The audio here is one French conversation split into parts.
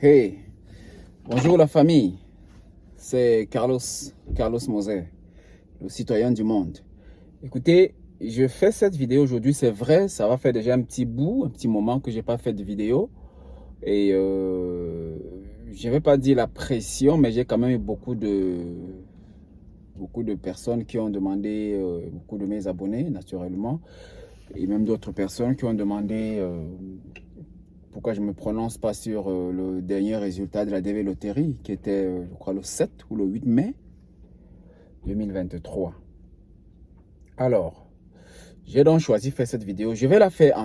Hey, bonjour la famille, c'est Carlos Moser, le citoyen du monde. Écoutez, je fais cette vidéo aujourd'hui, c'est vrai, ça va faire déjà un petit moment que j'ai pas fait de vidéo. Et je vais pas dire la pression, mais j'ai quand même eu beaucoup de personnes qui ont demandé, beaucoup de mes abonnés naturellement, et même d'autres personnes qui ont demandé pourquoi je ne me prononce pas sur le dernier résultat de la DV Loterie, qui était, je crois, le 7 ou le 8 mai 2023. Alors, j'ai donc choisi de faire cette vidéo. Je vais la faire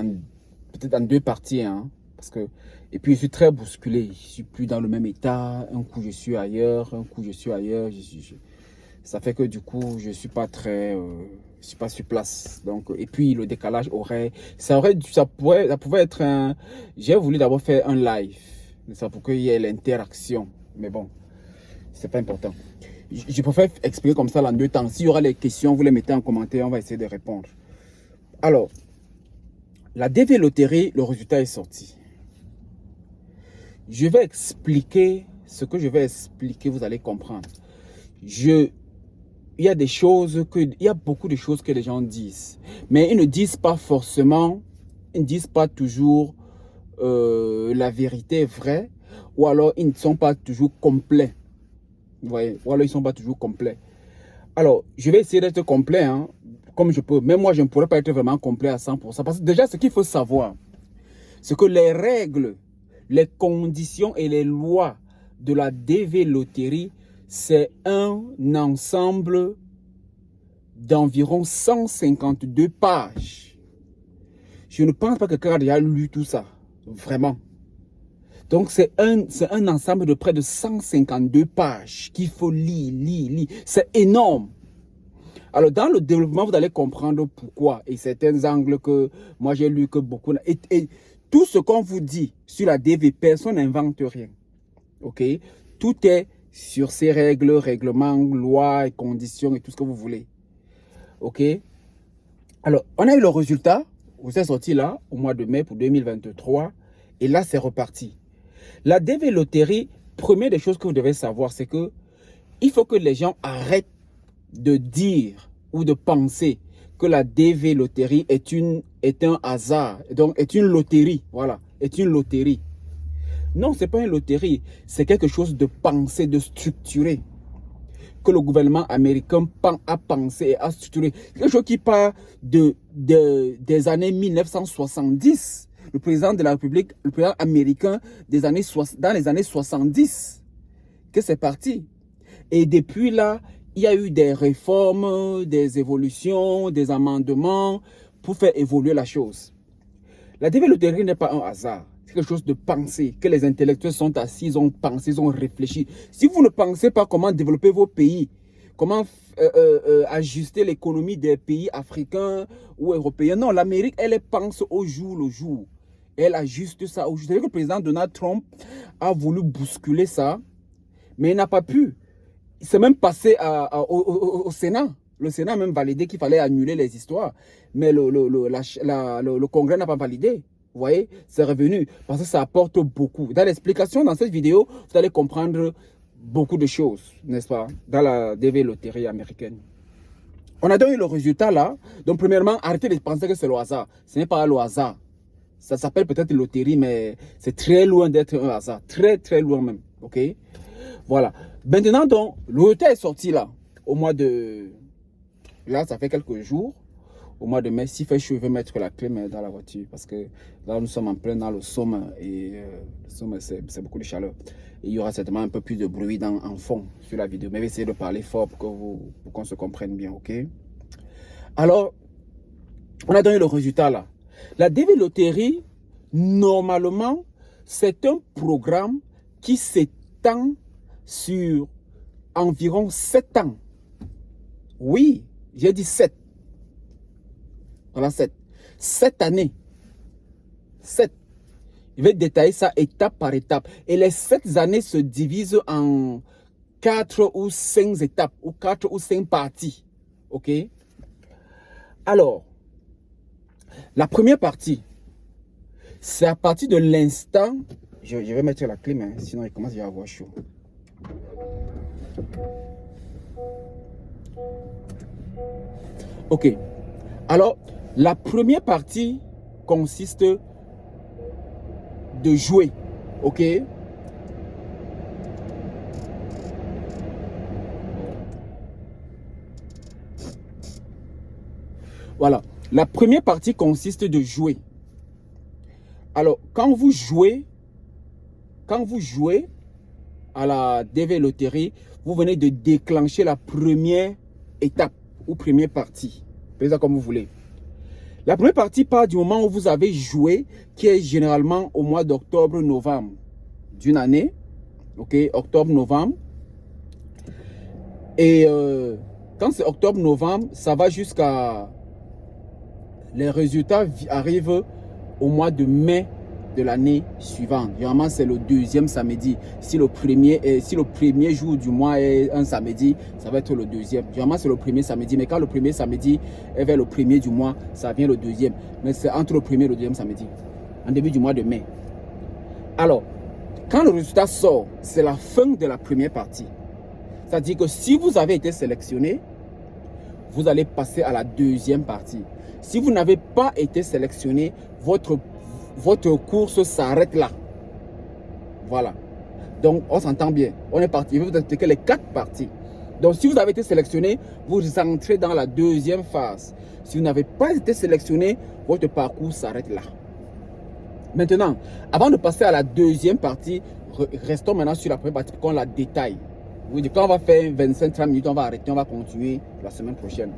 peut-être en deux parties, hein, parce que, et puis je suis très bousculé. Je ne suis plus dans le même état. Un coup, je suis ailleurs, un coup, je suis ailleurs. Ça fait que du coup, je ne suis pas je suis pas sur place. Donc, et puis le décalage ça pouvait être un. J'ai voulu d'abord faire un live, ça pour qu'il y ait l'interaction. Mais bon, c'est pas important. Je préfère expliquer comme ça en deux temps. S'il y aura les questions, vous les mettez en commentaire, on va essayer de répondre. Alors, la DV Loterie, le résultat est sorti. Je vais expliquer ce que je vais expliquer, vous allez comprendre. Il y a beaucoup de choses que les gens disent, mais ils ne disent pas forcément, ils ne disent pas toujours la vérité vraie, ou alors ils ne sont pas toujours complets. Vous voyez, ou alors ils ne sont pas toujours complets. Alors, je vais essayer d'être complet, hein, comme je peux. Même moi, je ne pourrais pas être vraiment complet à 100%. Parce que déjà, ce qu'il faut savoir, c'est que les règles, les conditions et les lois de la DV Loterie, c'est un ensemble d'environ 152 pages. Je ne pense pas que quelqu'un a déjà lu tout ça, vraiment. Donc, c'est un ensemble de près de 152 pages qu'il faut lire. C'est énorme. Alors, dans le développement, vous allez comprendre pourquoi. Et certains angles que moi, j'ai lu que beaucoup... Et tout ce qu'on vous dit sur la DV, personne n'invente rien. OK? Tout est sur ces règles, règlements, lois et conditions et tout ce que vous voulez. OK? Alors, on a eu le résultat. Vous êtes sorti là, au mois de mai pour 2023. Et là, c'est reparti. La DV Loterie, première des choses que vous devez savoir, c'est que il faut que les gens arrêtent de dire ou de penser que la DV Loterie est un hasard, donc est une loterie, voilà, est une loterie. Non, ce n'est pas une loterie, c'est quelque chose de pensé, de structuré, que le gouvernement américain a pensé et a structuré. Quelque chose qui part des années 1970. Le président de la République, le président américain dans les années 70, que c'est parti. Et depuis là, il y a eu des réformes, des évolutions, des amendements pour faire évoluer la chose. La développerie n'est pas un hasard. C'est quelque chose de pensé, que les intellectuels sont assis, ils ont pensé, ils ont réfléchi. Si vous ne pensez pas comment développer vos pays, comment ajuster l'économie des pays africains ou européens, non, l'Amérique, elle pense au jour le jour. Elle ajuste ça au jour. Vous savez que le président Donald Trump a voulu bousculer ça, mais il n'a pas pu. C'est même passé au Sénat. Le Sénat a même validé qu'il fallait annuler les histoires. Mais le Congrès n'a pas validé. Vous voyez, c'est revenu parce que ça apporte beaucoup. Dans l'explication, dans cette vidéo, vous allez comprendre beaucoup de choses, n'est-ce pas, dans la DV Loterie américaine. On a donc eu le résultat là. Donc, premièrement, arrêtez de penser que c'est le hasard. Ce n'est pas le hasard. Ça s'appelle peut-être loterie, mais c'est très loin d'être un hasard. Très, très loin même. OK? Voilà. Maintenant, donc, le résultat est sorti là, au mois de... Là, ça fait quelques jours. Au mois de mai, s'il fait chaud, je vais mettre la clé dans la voiture. Parce que là, nous sommes en plein dans le Somme. Et le Somme, c'est beaucoup de chaleur. Et il y aura certainement un peu plus de bruit en fond sur la vidéo. Mais je vais essayer de parler fort pour qu'on se comprenne bien, OK? Alors, on a donné le résultat là. La DV Loterie, normalement, c'est un programme qui s'étend sur environ 7 ans. Oui, j'ai dit 7. Voilà, 7. 7 années. 7. Je vais détailler ça étape par étape. Et les 7 années se divisent en 4 ou 5 étapes, ou 4 ou 5 parties. OK? Alors, la première partie, c'est à partir de l'instant, je vais mettre la clim, hein, sinon il commence à avoir chaud. Ok. Alors, la première partie consiste de jouer. Ok. Voilà. La première partie consiste de jouer. Alors, quand vous jouez à la DV Loterie, vous venez de déclencher la première étape ou première partie. Faites ça comme vous voulez. La première partie part du moment où vous avez joué, qui est généralement au mois d'octobre-novembre d'une année. Ok, octobre-novembre. Et quand c'est octobre-novembre, ça va jusqu'à... Les résultats arrivent au mois de mai de l'année suivante. Généralement, c'est le deuxième samedi. Si le premier jour du mois est un samedi, ça va être le deuxième. Généralement, c'est le premier samedi. Mais quand le premier samedi est vers le premier du mois, ça vient le deuxième. Mais c'est entre le premier et le deuxième samedi, en début du mois de mai. Alors, quand le résultat sort, c'est la fin de la première partie. C'est-à-dire que si vous avez été sélectionné, vous allez passer à la deuxième partie. Si vous n'avez pas été sélectionné, votre course s'arrête là. Voilà. Donc, on s'entend bien. On est parti. Je vais vous expliquer les 4 parties. Donc, si vous avez été sélectionné, vous entrez dans la deuxième phase. Si vous n'avez pas été sélectionné, votre parcours s'arrête là. Maintenant, avant de passer à la deuxième partie, restons maintenant sur la première partie pour qu'on la détaille. Quand on va faire 25-30 minutes, on va arrêter, on va continuer la semaine prochaine.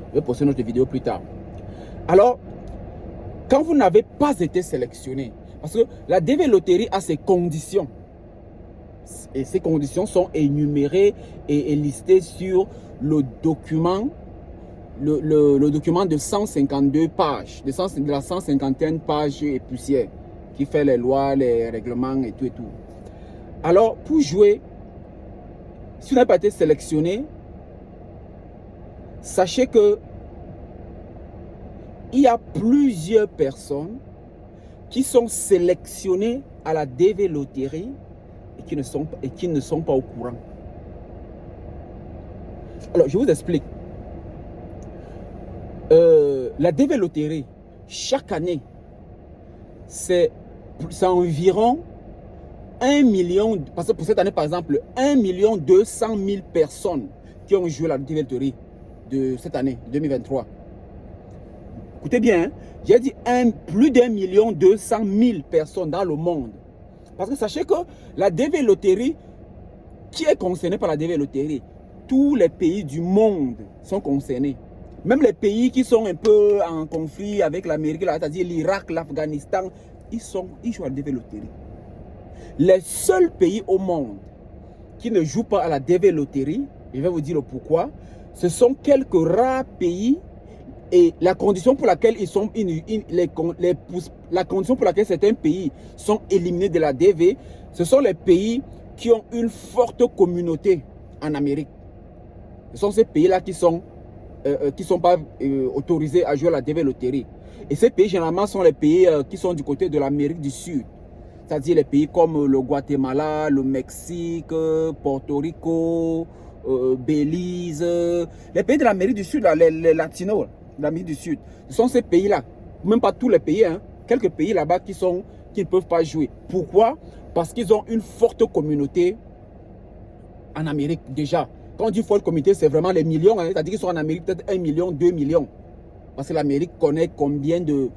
Je vais poster notre vidéo plus tard. Alors, quand vous n'avez pas été sélectionné, parce que la DV Loterie a ses conditions, et ces conditions sont énumérées et listées sur le document, le document de 152 pages, de la 151 pages et poussière, qui fait les lois, les règlements et tout et tout. Alors, pour jouer, si vous n'avez pas été sélectionné, sachez que il y a plusieurs personnes qui sont sélectionnées à la DV Loterie et qui ne sont pas au courant. Alors, je vous explique. La DV Loterie, chaque année, c'est environ 1 million, parce que pour cette année, par exemple, 1 200 000 personnes qui ont joué la DV Loterie de cette année, 2023. Écoutez bien, hein, j'ai dit plus d'1 200 000 personnes dans le monde. Parce que sachez que la DV Loterie, qui est concernée par la DV Loterie? Tous les pays du monde sont concernés. Même les pays qui sont un peu en conflit avec l'Amérique, c'est-à-dire l'Irak, l'Afghanistan, ils jouent à la DV Loterie. Les seuls pays au monde qui ne jouent pas à la DV Loterie, je vais vous dire le pourquoi, ce sont quelques rares pays. Et la condition pour laquelle la condition pour laquelle certains pays sont éliminés de la DV, ce sont les pays qui ont une forte communauté en Amérique. Ce sont ces pays-là qui sont pas autorisés à jouer à la DV Loterie. Et ces pays, généralement, sont les pays qui sont du côté de l'Amérique du Sud. C'est-à-dire les pays comme le Guatemala, le Mexique, Porto Rico, Belize, les pays de l'Amérique du Sud, les latinos, l'Amérique du Sud. Ce sont ces pays-là, même pas tous les pays, hein, quelques pays là-bas qui ne peuvent pas jouer. Pourquoi? Parce qu'ils ont une forte communauté en Amérique déjà. Quand on dit forte communauté, c'est vraiment les millions, hein, c'est-à-dire qu'ils sont en Amérique peut-être 1 million, 2 millions. Parce que l'Amérique connaît combien de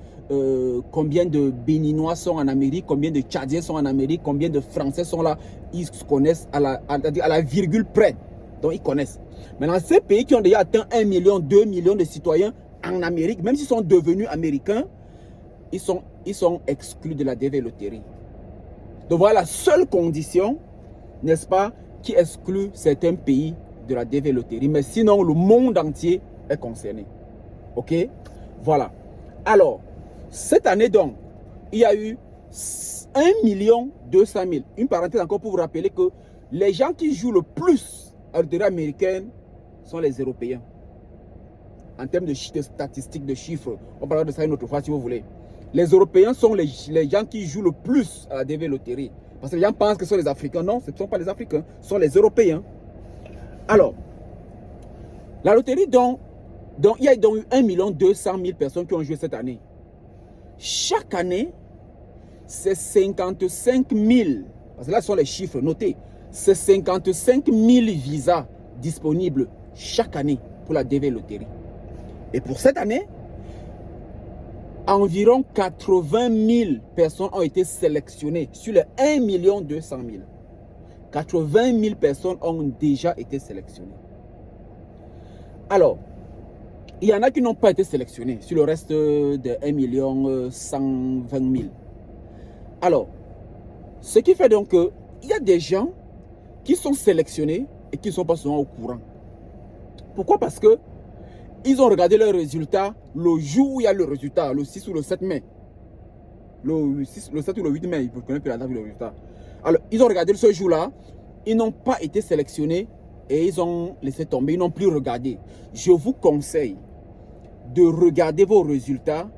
Béninois sont en Amérique, combien de Tchadiens sont en Amérique, combien de Français sont là. Ils se connaissent à la virgule près. Donc ils connaissent. Maintenant, ces pays qui ont déjà atteint 1 million, 2 millions de citoyens en Amérique, même s'ils sont devenus américains, ils sont exclus de la DV Loterie. Donc voilà la seule condition, n'est-ce pas, qui exclut certains pays de la DV Loterie. Mais sinon, le monde entier est concerné. Ok? Voilà. Alors, cette année donc, il y a eu 1 200 000. Une parenthèse encore pour vous rappeler que les gens qui jouent le plus à la loterie américaine sont les Européens. En termes de statistiques, de chiffres, on parlera de ça une autre fois si vous voulez. Les Européens sont les gens qui jouent le plus à la DV Loterie. Parce que les gens pensent que ce sont les Africains. Non, ce ne sont pas les Africains, ce sont les Européens. Alors, la loterie, il y a donc eu 1 200 000 personnes qui ont joué cette année. Chaque année, c'est 55 000. Parce que là, ce sont les chiffres notés. C'est 55 000 visas disponibles chaque année pour la DV Loterie. Et pour cette année, environ 80 000 personnes ont été sélectionnées sur les 1 200 000. 80 000 personnes ont déjà été sélectionnées. Alors, il y en a qui n'ont pas été sélectionnés sur le reste de 1 120 000. Alors, ce qui fait donc qu'il y a des gens qui sont sélectionnés et qui ne sont pas souvent au courant. Pourquoi? Parce que ils ont regardé leurs résultats le jour où il y a le résultat, le 6 ou le 7 mai. Le 7 ou le 8 mai, je ne connais plus la date du résultat. Alors, ils ont regardé ce jour-là, ils n'ont pas été sélectionnés et ils ont laissé tomber, ils n'ont plus regardé. Je vous conseille de regarder vos résultats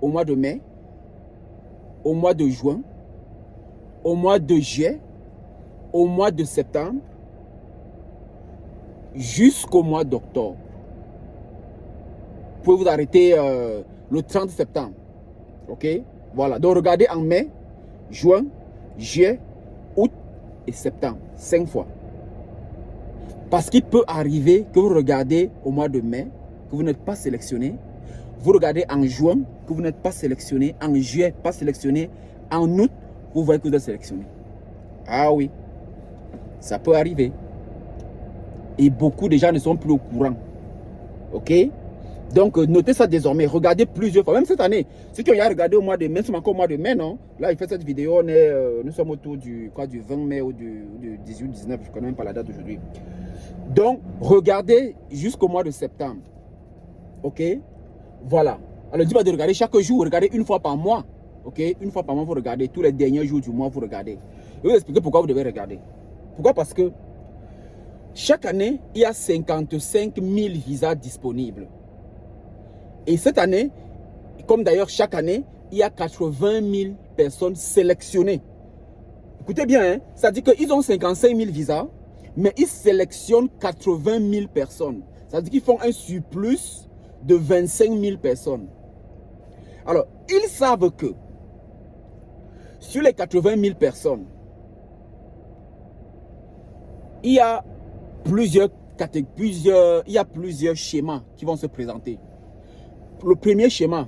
au mois de mai, au mois de juin, au mois de juillet, au mois de septembre, jusqu'au mois d'octobre. Vous pouvez vous arrêter le 30 septembre. Ok? Voilà. Donc regardez en mai, juin, juillet, août et septembre. 5 fois. Parce qu'il peut arriver que vous regardez au mois de mai, que vous n'êtes pas sélectionné. Vous regardez en juin, que vous n'êtes pas sélectionné. En juillet, pas sélectionné. En août, vous voyez que vous êtes sélectionné. Ah oui. Ça peut arriver. Et beaucoup de gens ne sont plus au courant. Ok? Donc, notez ça désormais. Regardez plusieurs fois. Même cette année, ceux qui ont regardé au mois de mai, nous sommes encore au mois de mai, non? Là, il fait cette vidéo, nous sommes autour du 20 mai ou du 18-19. Je ne connais même pas la date d'aujourd'hui. Donc, regardez jusqu'au mois de septembre. Ok? Voilà. Alors, dis pas de regarder chaque jour. Regardez une fois par mois. Ok? Une fois par mois, vous regardez. Tous les derniers jours du mois, vous regardez. Je vais vous expliquer pourquoi vous devez regarder. Pourquoi? Parce que chaque année, il y a 55 000 visas disponibles. Et cette année, comme d'ailleurs chaque année, il y a 80 000 personnes sélectionnées. Écoutez bien, hein, ça dit qu'ils ont 55 000 visas, mais ils sélectionnent 80 000 personnes. Ça dit qu'ils font un surplus de 25 000 personnes. Alors, ils savent que sur les 80 000 personnes, il y a plusieurs schémas qui vont se présenter. Le premier schéma,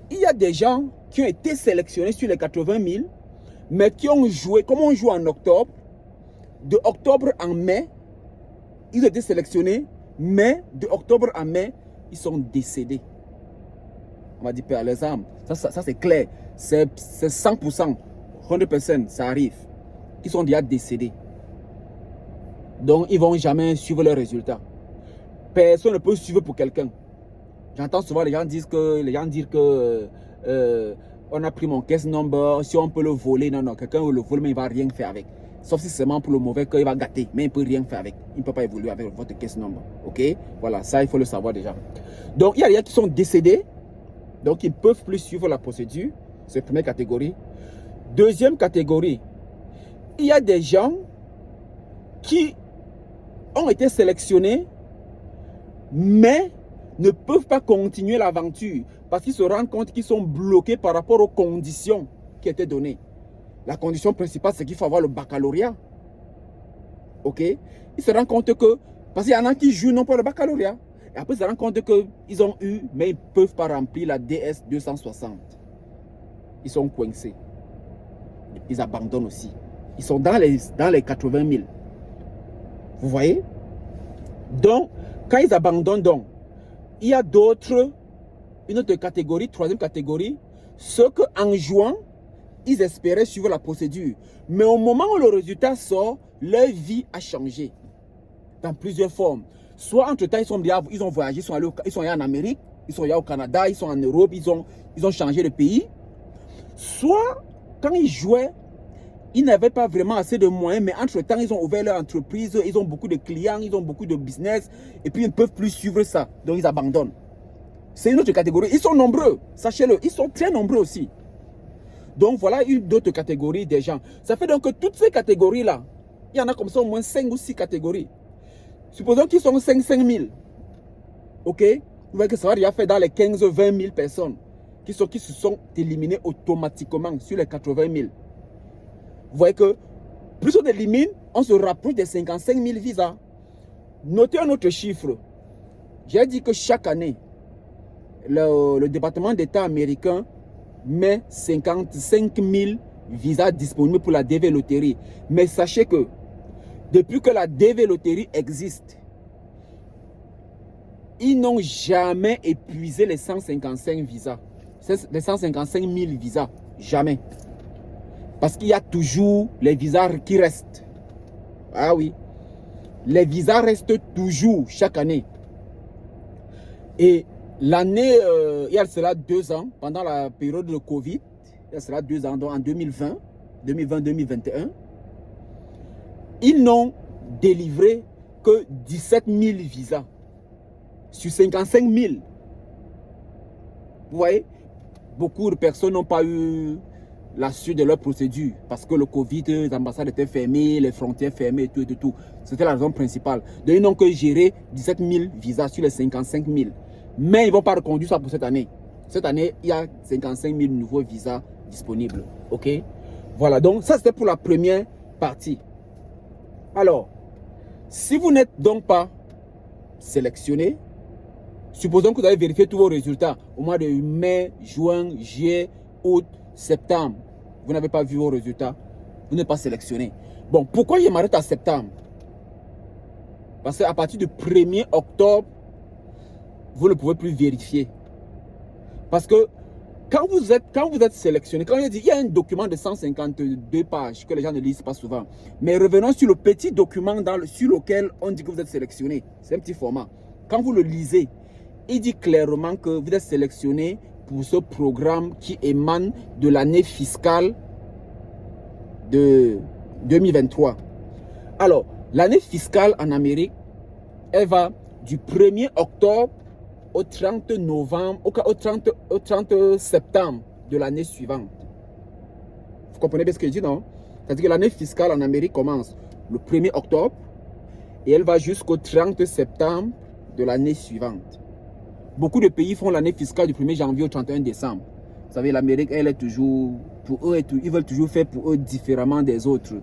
il y a des gens qui ont été sélectionnés sur les 80 000, mais qui ont joué, comme on joue en octobre, de octobre en mai, ils ont été sélectionnés, mais de octobre en mai, ils sont décédés. On va dire par l'exemple, ça c'est clair, c'est 100%, 100%, ça arrive. Ils sont déjà décédés. Donc, ils ne vont jamais suivre leurs résultats. Personne ne peut suivre pour quelqu'un. J'entends souvent les gens dire que on a pris mon caisse number, si on peut le voler, non, quelqu'un le vole, mais il ne va rien faire avec. Sauf si c'est seulement pour le mauvais qu'il va gâter, mais il ne peut rien faire avec. Il ne peut pas évoluer avec votre caisse number. Ok? Voilà, ça il faut le savoir déjà. Donc il y a des gens qui sont décédés, donc ils ne peuvent plus suivre la procédure. C'est la première catégorie. Deuxième catégorie, il y a des gens qui ont été sélectionnés, mais ne peuvent pas continuer l'aventure parce qu'ils se rendent compte qu'ils sont bloqués par rapport aux conditions qui étaient données. La condition principale, c'est qu'il faut avoir le baccalauréat. Ok? Ils se rendent compte que, parce qu'il y en a qui jouent non pas le baccalauréat, et après ils se rendent compte qu'ils ont eu, mais ils ne peuvent pas remplir la DS 260. Ils sont coincés. Ils abandonnent aussi. Ils sont dans les 80 000. Vous voyez? Donc, quand ils abandonnent donc, il y a d'autres, une autre catégorie, troisième catégorie, ceux qu'en jouant, ils espéraient suivre la procédure. Mais au moment où le résultat sort, leur vie a changé. Dans plusieurs formes. Soit entre-temps, ils ont voyagé, ils sont allés en Amérique, ils sont allés au Canada, ils sont en Europe, ils ont changé de pays. Soit, quand ils jouaient, ils n'avaient pas vraiment assez de moyens, mais entre-temps, ils ont ouvert leur entreprise, ils ont beaucoup de clients, ils ont beaucoup de business, et puis ils ne peuvent plus suivre ça, donc ils abandonnent. C'est une autre catégorie. Ils sont nombreux, sachez-le, ils sont très nombreux aussi. Donc voilà une d'autres catégories des gens. Ça fait donc que toutes ces catégories-là, il y en a comme ça au moins 5 ou 6 catégories. Supposons qu'ils sont 5 000. Ok? Vous voyez que ça va déjà faire dans les 15-20 000 personnes qui se sont éliminées automatiquement sur les 80 000. Vous voyez que plus on élimine, on se rapproche des 55 000 visas. Notez un autre chiffre. J'ai dit que chaque année, le département d'État américain met 55 000 visas disponibles pour la DV Loterie. Mais sachez que depuis que la DV Loterie existe, ils n'ont jamais épuisé les 155 visas. Les 155 000 visas. Jamais. Parce qu'il y a toujours les visas qui restent. Ah oui. Les visas restent toujours chaque année. Et l'année, il y a cela 2 ans, pendant la période de Covid, il y a cela 2 ans, donc en 2020-2021, ils n'ont délivré que 17 000 visas sur 55 000. Vous voyez, beaucoup de personnes n'ont pas eu la suite de leur procédure parce que le Covid, les ambassades étaient fermées, les frontières fermées et tout et tout. C'était la raison principale. Donc, ils n'ont que géré 17 000 visas sur les 55 000. Mais ils ne vont pas reconduire ça pour cette année. Cette année, il y a 55 000 nouveaux visas disponibles. OK? Voilà, donc ça c'était pour la première partie. Alors, si vous n'êtes donc pas sélectionné, supposons que vous avez vérifié tous vos résultats au mois de mai, juin, juillet, août, septembre. Vous n'avez pas vu vos résultats. Vous n'êtes pas sélectionné. Bon, pourquoi je m'arrête à septembre? Parce qu'à partir du 1er octobre, vous ne pouvez plus vérifier. Parce que quand vous êtes sélectionné, quand il y a un document de 152 pages que les gens ne lisent pas souvent. Mais revenons sur le petit document sur lequel on dit que vous êtes sélectionné. C'est un petit format. Quand vous le lisez, il dit clairement que vous êtes sélectionné pour ce programme qui émane de l'année fiscale de 2023. Alors, l'année fiscale en Amérique, elle va du 1er octobre au 30 novembre, au 30 septembre de l'année suivante. Vous comprenez bien ce que je dis, non? C'est-à-dire que l'année fiscale en Amérique commence le 1er octobre et elle va jusqu'au 30 septembre de l'année suivante. Beaucoup de pays font l'année fiscale du 1er janvier au 31 décembre. Vous savez, l'Amérique, elle est toujours, pour eux, ils veulent toujours faire pour eux différemment des autres.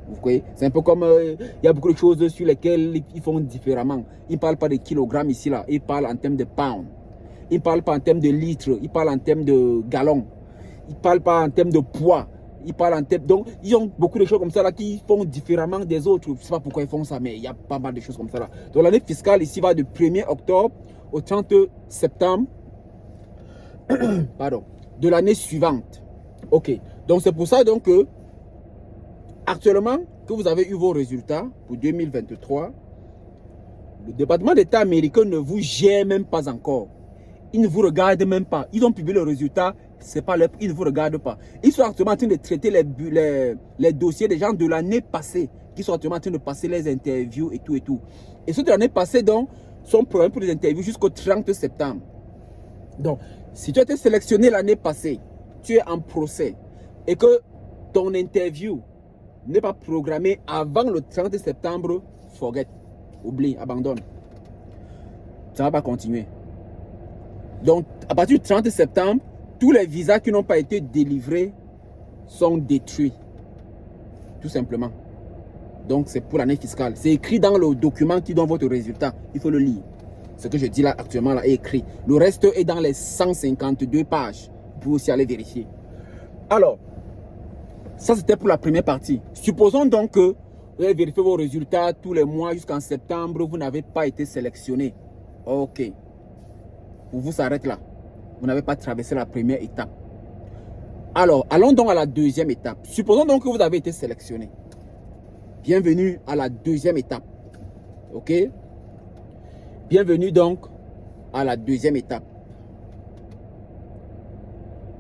Vous voyez, c'est un peu comme, il y a beaucoup de choses sur lesquelles ils font différemment. Ils ne parlent pas de kilogrammes ici, là. Ils parlent en termes de pounds. Ils ne parlent pas en termes de litres. Ils parlent en termes de gallons. Ils ne parlent pas en termes de poids. Ils parlent en termes... Donc, ils ont beaucoup de choses comme ça là qui font différemment des autres. Je ne sais pas pourquoi ils font ça, mais il y a pas mal de choses comme ça là. Donc, l'année fiscale ici va du 1er octobre au 30 septembre pardon, de l'année suivante. Ok. Donc, c'est pour ça donc que actuellement, que vous avez eu vos résultats pour 2023, le département d'État américain ne vous gère même pas encore. Ils ne vous regardent même pas. Ils ont publié le résultat, c'est pas leur, ils ne vous regardent pas. Ils sont actuellement en train de traiter les dossiers des gens de l'année passée, qui sont actuellement en train de passer les interviews et tout et tout. Et ceux de l'année passée, donc, sont programmés pour les interviews jusqu'au 30 septembre. Donc, si tu as été sélectionné l'année passée, tu es en procès et que ton interview n'est pas programmé avant le 30 septembre, forget, oublie, abandonne. Ça ne va pas continuer. Donc, à partir du 30 septembre, tous les visas qui n'ont pas été délivrés sont détruits. Tout simplement. Donc, c'est pour l'année fiscale. C'est écrit dans le document qui donne votre résultat. Il faut le lire. Ce que je dis là actuellement là est écrit. Le reste est dans les 152 pages. Vous pouvez aussi aller vérifier. Alors, ça c'était pour la première partie. Supposons donc que vous avez vérifié vos résultats tous les mois jusqu'en septembre. Vous n'avez pas été sélectionné. Ok. Vous s'arrêtez là. Vous n'avez pas traversé la première étape. Alors, allons donc à la deuxième étape. Supposons donc que vous avez été sélectionné. Bienvenue à la deuxième étape. Ok? Bienvenue donc à la deuxième étape.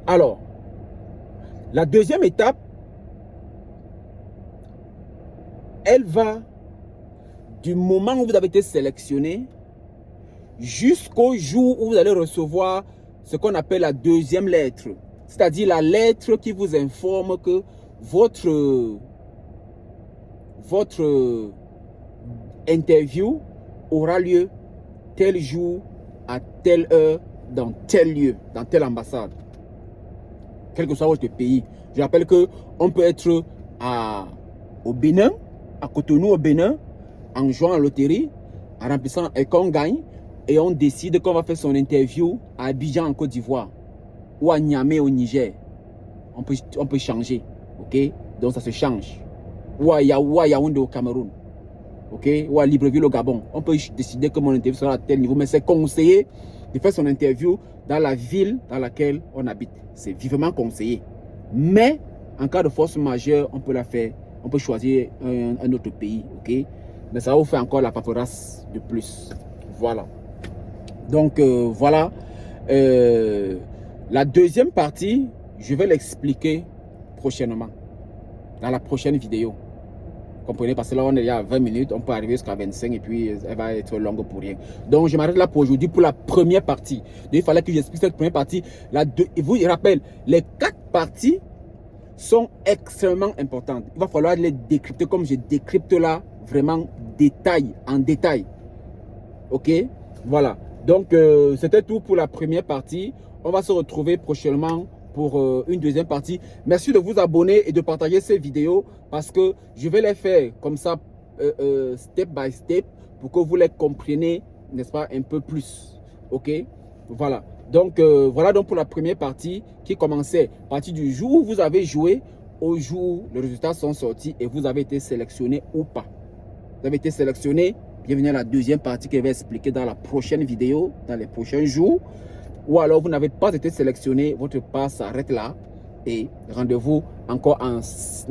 Alors, la deuxième étape, elle va du moment où vous avez été sélectionné jusqu'au jour où vous allez recevoir ce qu'on appelle la deuxième lettre. c'est-à-dire la lettre qui vous informe que votre interview aura lieu tel jour, à telle heure, dans tel lieu, dans telle ambassade. Quel que soit votre pays. Je rappelle qu'on peut être au Bénin, à Cotonou au Bénin, en jouant à la loterie, en remplissant et qu'on gagne, et on décide qu'on va faire son interview à Abidjan en Côte d'Ivoire ou à Niamey au Niger. On peut changer, ok? Donc ça se change. Ou à Yaoundé au Cameroun, ok? Ou à Libreville au Gabon. On peut décider que mon interview sera à tel niveau, mais c'est conseillé de faire son interview dans la ville dans laquelle on habite. C'est vivement conseillé. Mais en cas de force majeure, on peut la faire. On peut choisir un autre pays, ok? Mais ça va vous faire encore la paperasse de plus. Voilà. Donc, voilà. La deuxième partie, je vais l'expliquer prochainement. Dans la prochaine vidéo. Comprenez? Parce que là, on est à 20 minutes. On peut arriver jusqu'à 25 et puis elle va être longue pour rien. Donc, je m'arrête là pour aujourd'hui pour la première partie. Donc, il fallait que j'explique cette première partie. Et vous, je rappelle, les 4 parties sont extrêmement importantes. Il va falloir les décrypter comme je décrypte là, vraiment détail en détail. Ok? Voilà. Donc, c'était tout pour la première partie. On va se retrouver prochainement pour une deuxième partie. Merci de vous abonner et de partager ces vidéos parce que je vais les faire comme ça, step by step, pour que vous les compreniez, n'est-ce pas, un peu plus. Ok? Voilà. Donc, voilà donc pour la première partie qui commençait à partir du jour où vous avez joué au jour où les résultats sont sortis et vous avez été sélectionné ou pas. Vous avez été sélectionné, bienvenue à la deuxième partie que je vais expliquer dans la prochaine vidéo, dans les prochains jours. Ou alors vous n'avez pas été sélectionné, votre passe s'arrête là. Et rendez-vous encore en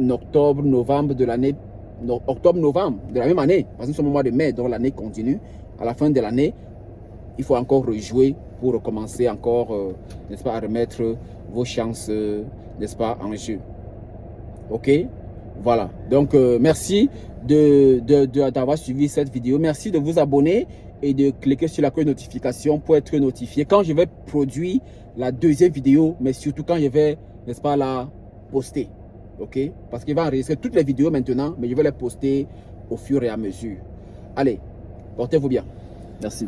octobre, novembre de l'année, octobre-novembre de la même année. Parce que nous sommes au mois de mai, donc l'année continue. À la fin de l'année, il faut encore rejouer pour recommencer encore, n'est-ce pas, à remettre vos chances, n'est-ce pas, en jeu. Ok? Voilà. Donc, merci d'avoir suivi cette vidéo. Merci de vous abonner et de cliquer sur la cloche de notification pour être notifié quand je vais produire la deuxième vidéo, mais surtout quand je vais, n'est-ce pas, la poster. Ok? Parce qu'il va enregistrer toutes les vidéos maintenant, mais je vais les poster au fur et à mesure. Allez, portez-vous bien. Merci.